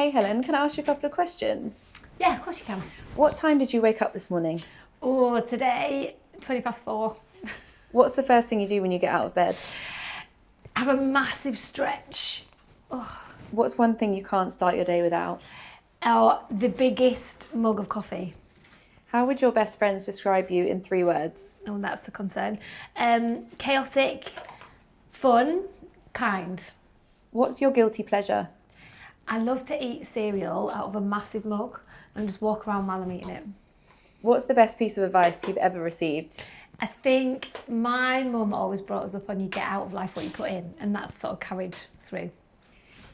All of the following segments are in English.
Hey Helen, can I ask you a couple of questions? Yeah, of course you can. What time did you wake up this morning? Oh, today, 4:20. What's the first thing you do when you get out of bed? Have a massive stretch. What's one thing you can't start your day without? Oh, the biggest mug of coffee. How would your best friends describe you in 3 words? Oh, that's a concern. Chaotic, fun, kind. What's your guilty pleasure? I love to eat cereal out of a massive mug and just walk around while I'm eating it. What's the best piece of advice you've ever received? I think my mum always brought us up on you get out of life what you put in, and that's sort of carried through.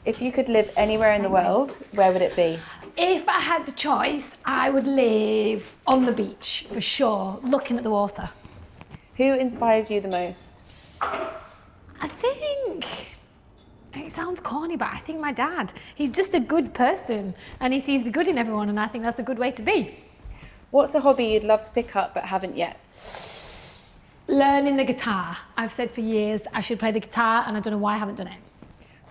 If you could live anywhere in the world, where would it be? If I had the choice, I would live on the beach for sure, looking at the water. Who inspires you the most? I think, it sounds corny, but I think my dad. He's just a good person and he sees the good in everyone, and I think that's a good way to be. What's a hobby you'd love to pick up but haven't yet? Learning the guitar. I've said for years I should play the guitar and I don't know why I haven't done it.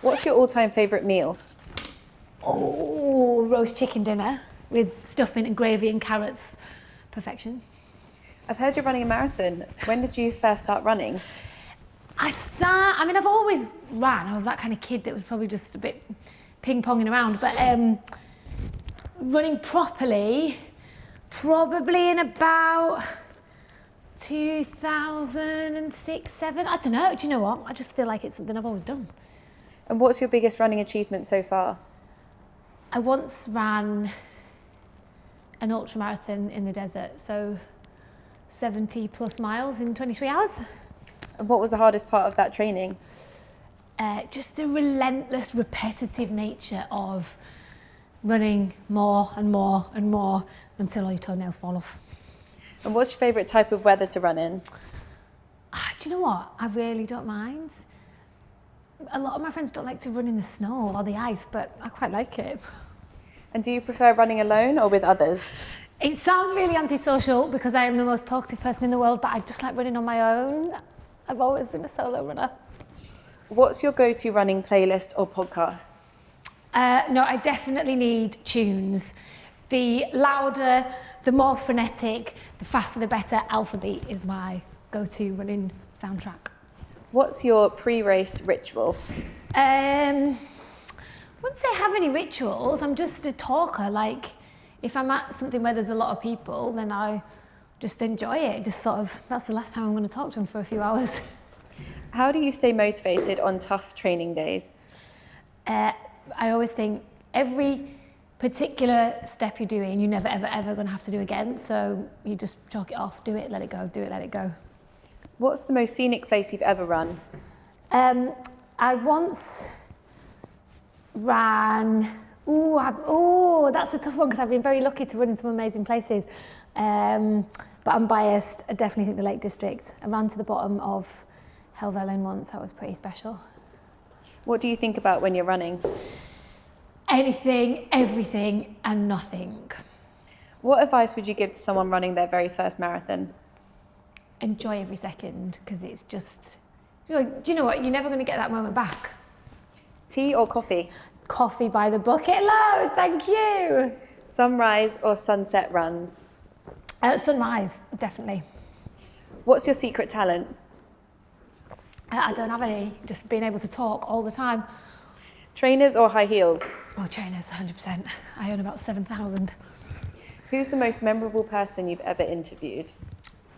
What's your all-time favourite meal? Oh, roast chicken dinner with stuffing and gravy and carrots. Perfection. I've heard you're running a marathon. When did you first start running? I've always ran. I was that kind of kid that was probably just a bit ping-ponging around. But running properly, probably in about 2006, 7. I don't know. Do you know what? I just feel like it's something I've always done. And what's your biggest running achievement so far? I once ran an ultramarathon in the desert, so 70 plus miles in 23 hours. And what was the hardest part of that training? Just the relentless, repetitive nature of running more and more and more until all your toenails fall off. And what's your favourite type of weather to run in? Do you know what? I really don't mind. A lot of my friends don't like to run in the snow or the ice, but I quite like it. And do you prefer running alone or with others? It sounds really antisocial because I am the most talkative person in the world, but I just like running on my own. I've always been a solo runner. What's your go-to running playlist or podcast? No, I definitely need tunes. The louder, the more frenetic, the faster the better. Alphabeat is my go-to running soundtrack. What's your pre-race ritual? I wouldn't say I have any rituals. I'm just a talker. Like, if I'm at something where there's a lot of people, then I just enjoy it. Just sort of, that's the last time I'm going to talk to them for a few hours. How do you stay motivated on tough training days? I always think every particular step you're doing, you're never, ever, ever going to have to do again. So you just chalk it off, do it, let it go, do it, let it go. What's the most scenic place you've ever run? I once ran, that's a tough one because I've been very lucky to run in some amazing places. But I'm biased. I definitely think the Lake District. I ran to the bottom of Helvellyn once. That was pretty special. What do you think about when you're running? Anything, everything, and nothing. What advice would you give to someone running their very first marathon? Enjoy every second because it's just, do you know what? You're never going to get that moment back. Tea or coffee? Coffee by the bucket load, thank you. Sunrise or sunset runs? Sunrise, definitely. What's your secret talent? I don't have any, just being able to talk all the time. Trainers or high heels? Oh, trainers, 100%. I own about 7,000. Who's the most memorable person you've ever interviewed?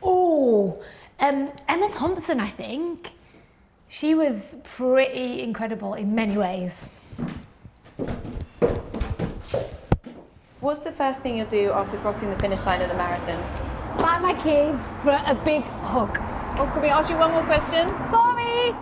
Oh, Emma Thompson, I think. She was pretty incredible in many ways. What's the first thing you'll do after crossing the finish line of the marathon? Find my kids for a big hug. Oh, can we ask you one more question? Sorry.